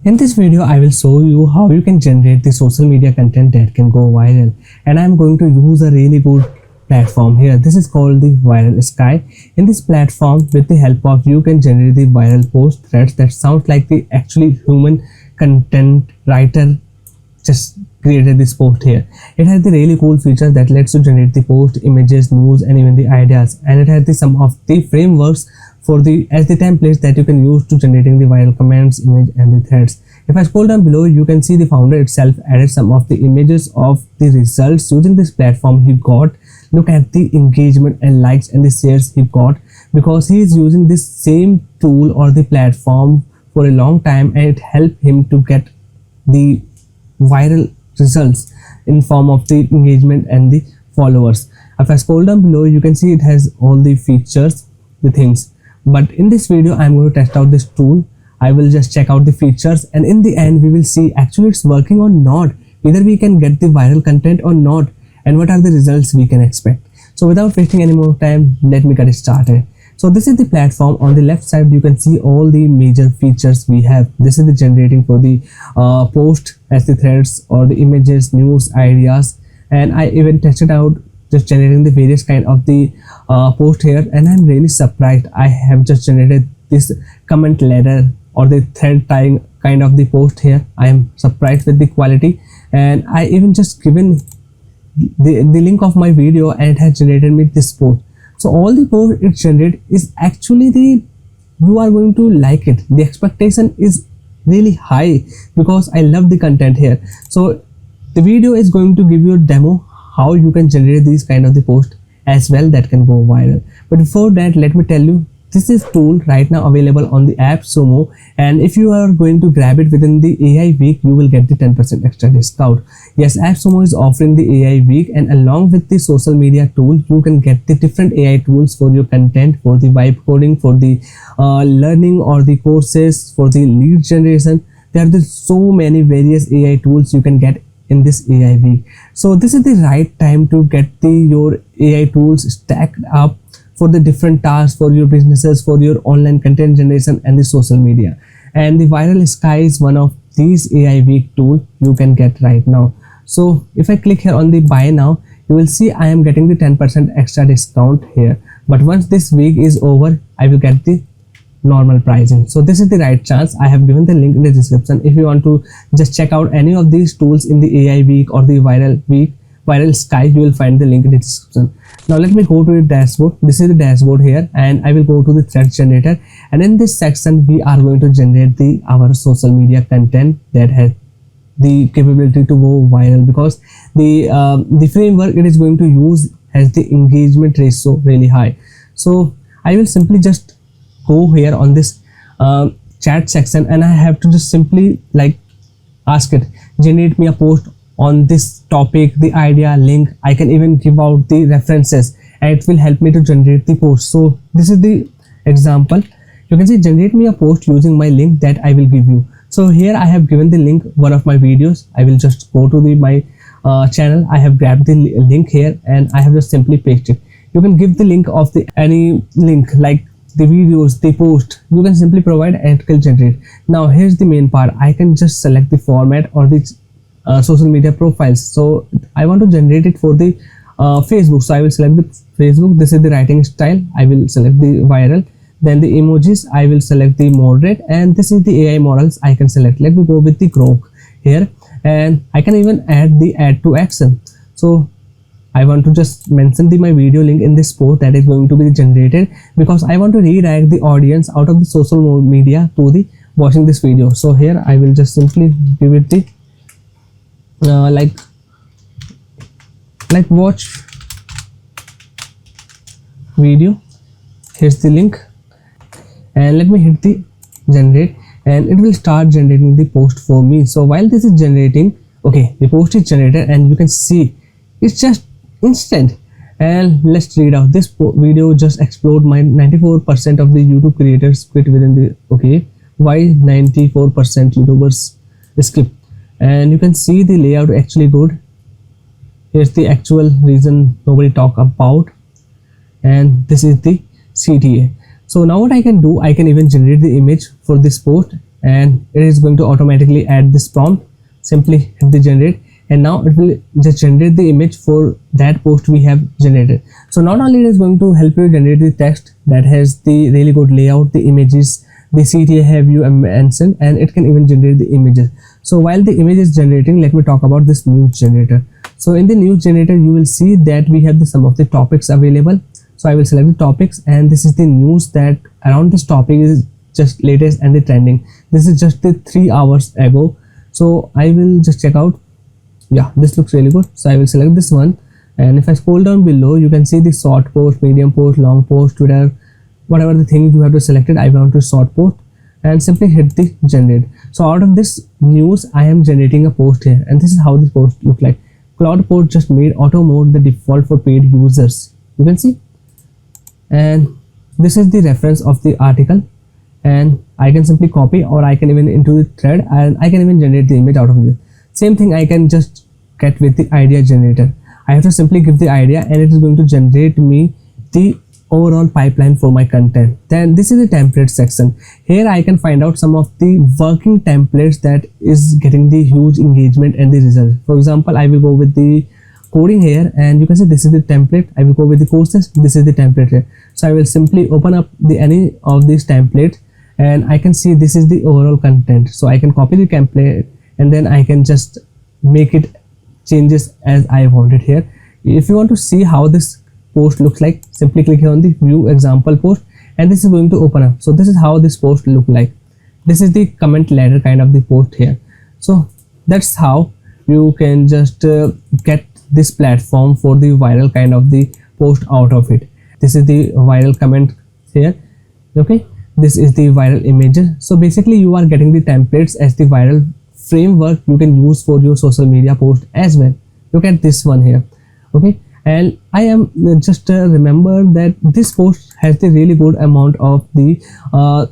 In this video, I will show you how you can generate the social media content that can go viral, and I am going to use a really good platform here. This is called the ViralSky. In this platform, with the help of you can generate the viral post threads that sound like the actually human content writer just created this post here. It has the really cool feature that lets you generate the post, images, news, and even the ideas, and it has the some of the frameworks for the as the templates that you can use to generating the viral comments, image, and the threads. If I scroll down below, you can see the founder itself added some of the images of the results using this platform he got. Look at the engagement and likes and the shares he got, because he is using this same tool or the platform for a long time, and it helped him to get the viral results in form of the engagement and the followers. If I scroll down below, you can see it has all the features, the things. But in this video, I'm going to test out this tool. I will just check out the features, and in the end we will see actually it's working or not, whether we can get the viral content or not, and what are the results we can expect. So without wasting any more time, let me get started. So this is the platform. On the left side you can see all the major features we have. This is the generating for the post as the threads or the images, news, ideas, and I even tested out just generating the various kind of the post here, and I'm really surprised. I have just generated this comment letter or the thread tying kind of the post here. I am surprised with the quality, and I even just given the link of my video, and it has generated me this post. So all the post it generated is actually the you are going to like it. The expectation is really high because I love the content here. So the video is going to give you a demo how you can generate these kind of the post as well that can go viral. But before that, let me tell you, this is tool right now available on the AppSumo, and if you are going to grab it within the AI week, you will get the 10% extra discount. Yes, AppSumo is offering the AI week, and along with the social media tool, you can get the different AI tools for your content, for the vibe coding, for the learning or the courses, for the lead generation. There are so many various AI tools you can get in this AI week. So this is the right time to get your AI tools stacked up for the different tasks, for your businesses, for your online content generation and the social media. And the ViralSky is one of these AI week tool you can get right now. So if I click here on the buy now, you will see I am getting the 10% extra discount here. But once this week is over, I will get the normal pricing. So this is the right chance. I have given the link in the description. If you want to just check out any of these tools in the AI week or the viral week, ViralSky, you will find the link in the description. Now let me go to the dashboard. This is the dashboard here, and I will go to the thread generator, and in this section we are going to generate our social media content that has the capability to go viral, because the framework it is going to use has the engagement ratio really high. So I will simply just go here on this chat section, and I have to just simply like ask it, generate me a post on this topic, the idea, link. I can even give out the references, and it will help me to generate the post. So this is the example. You can see generate me a post using my link that I will give you. So here I have given the link, one of my videos. I will just go to my channel. I have grabbed the link here, and I have just simply pasted it. You can give the link of the any link like the videos, the post. You can simply provide and it will generate. Now here's the main part. I can just select the format or the social media profiles. So I want to generate it for the Facebook, so I will select the Facebook. This is the writing style. I will select the viral. Then the emojis, I will select the moderate, and this is the AI models I can select. Let me go with the Grok here, and I can even add the add to action. So I want to just mention my video link in this post that is going to be generated, because I want to redirect the audience out of the social media to the watching this video. So here I will just simply give it the like watch video. Here's the link, and let me hit the generate, and it will start generating the post for me. So while this is generating, okay, the post is generated, and you can see it's just instant. And let's read out this video just explode my 94% of the YouTube creators quit within the okay, why 94% YouTubers skip. And you can see the layout actually good. Here's the actual reason nobody talk about, and this is the CTA. So now what I can do, I can even generate the image for this post and it is going to automatically add this prompt. Simply hit the generate, and now it will just generate the image for that post we have generated. So not only it is going to help you generate the text that has the really good layout, the images, the CTA have you mentioned, and it can even generate the images. So while the image is generating, let me talk about this news generator. So in the news generator, you will see that we have some of the topics available. So I will select the topics, and this is the news that around this topic is just latest and the trending. This is just the 3 hours ago. So I will just check out. Yeah, this looks really good. So I will select this one, and if I scroll down below, you can see the short post, medium post, long post, Twitter, whatever the thing you have to select it. I want to short post, and simply hit the generate. So out of this news, I am generating a post here, and this is how the post look like. Claude Post just made auto mode the default for paid users. You can see, and this is the reference of the article, and I can simply copy, or I can even into the thread, and I can even generate the image out of this. Same thing I can just get with the idea generator. I have to simply give the idea, and it is going to generate me the overall pipeline for my content. Then this is the template section. Here I can find out some of the working templates that is getting the huge engagement and the result. For example, I will go with the coding here, and you can see this is the template. I will go with the courses. This is the template here. So I will simply open up the any of these templates, and I can see this is the overall content. So I can copy the template, and then I can just make it changes as I want it here. If you want to see how this post looks like, simply click here on the view example post, and this is going to open up. So this is how this post look like. This is the comment ladder kind of the post here. So that's how you can just get this platform for the viral kind of the post out of it. This is the viral comment here. Okay, this is the viral images. So basically you are getting the templates as the viral framework you can use for your social media post as well. Look at this one here. Okay, and I am just remember that this post has the really good amount of the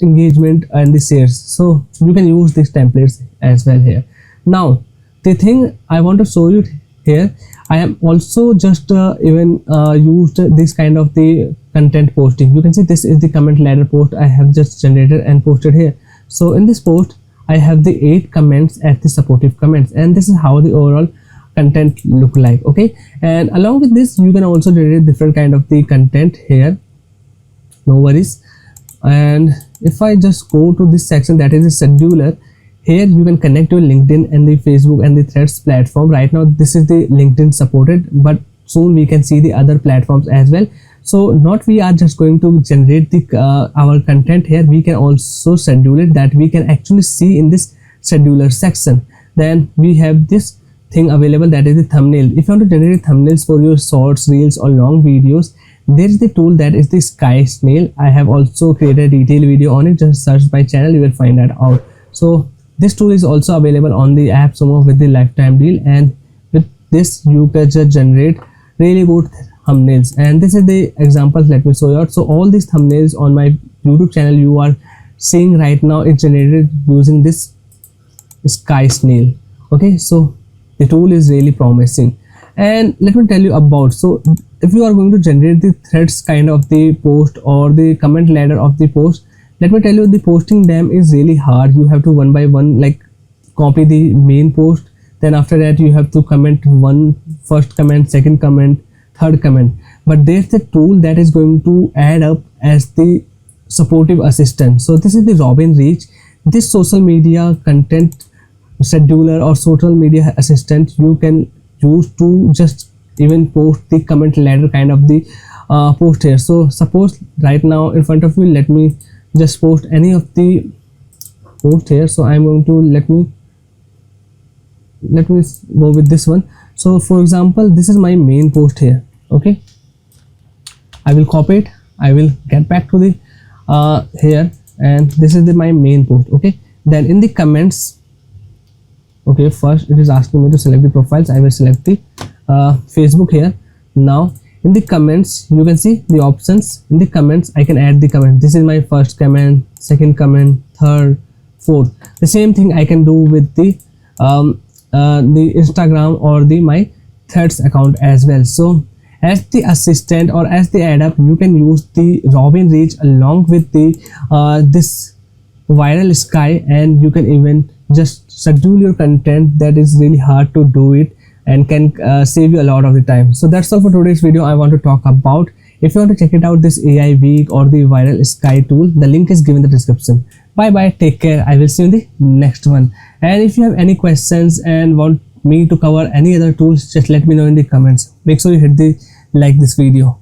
engagement and the shares, so you can use these templates as well here. Now the thing I want to show you here, I am also just even used this kind of the content posting. You can see this is the comment ladder post I have just generated and posted here. So in this post I have the 8 comments as the supportive comments, and this is how the overall content look like. Okay, and along with this you can also generate different kind of the content here, no worries. And if I just go to this section, that is the scheduler, here you can connect your LinkedIn and the Facebook and the Threads platform. Right now this is the LinkedIn supported, but soon we can see the other platforms as well. So not we are just going to generate the our content here, we can also schedule it, that we can actually see in this scheduler section. Then we have this thing available, that is the thumbnail. If you want to generate thumbnails for your shorts, reels or long videos, there is the tool that is the Sky Snail. I have also created a detailed video on it. Just search my channel, you will find that out. So this tool is also available on the AppSumo with the lifetime deal, and with this you can just generate really good thumbnails. And this is the examples, let me show you out. So all these thumbnails on my YouTube channel you are seeing right now is generated using this Sky Snail. Okay, so the tool is really promising. And let me tell you about, so if you are going to generate the threads kind of the post or the comment ladder of the post, let me tell you the posting them is really hard. You have to one by one like copy the main post, then after that you have to comment one first comment, second comment, third comment. But there's the tool that is going to add up as the supportive assistant. So this is the Robin Reach, this social media content scheduler or social media assistant you can use to just even post the comment ladder kind of the post here. So suppose right now in front of me, let me just post any of the post here. So I'm going to let me go with this one. So for example, this is my main post here. Okay, I will copy it, I will get back to the here, and this is my main post. Okay, then in the comments, okay, first it is asking me to select the profiles. I will select the Facebook here. Now in the comments you can see the options. In the comments I can add the comment. This is my first comment, second comment, third, fourth. The same thing I can do with the Instagram or the my Threads account as well. So as the assistant or as the add up, you can use the Robin Reach along with the this ViralSky, and you can even just schedule your content that is really hard to do it and can save you a lot of the time. So that's all for today's video I want to talk about. If you want to check it out, this AI week or the ViralSky tool, the link is given in the description. Bye bye, take care, I will see you in the next one. And if you have any questions and want me to cover any other tools, just let me know in the comments. Make sure you hit the like this video.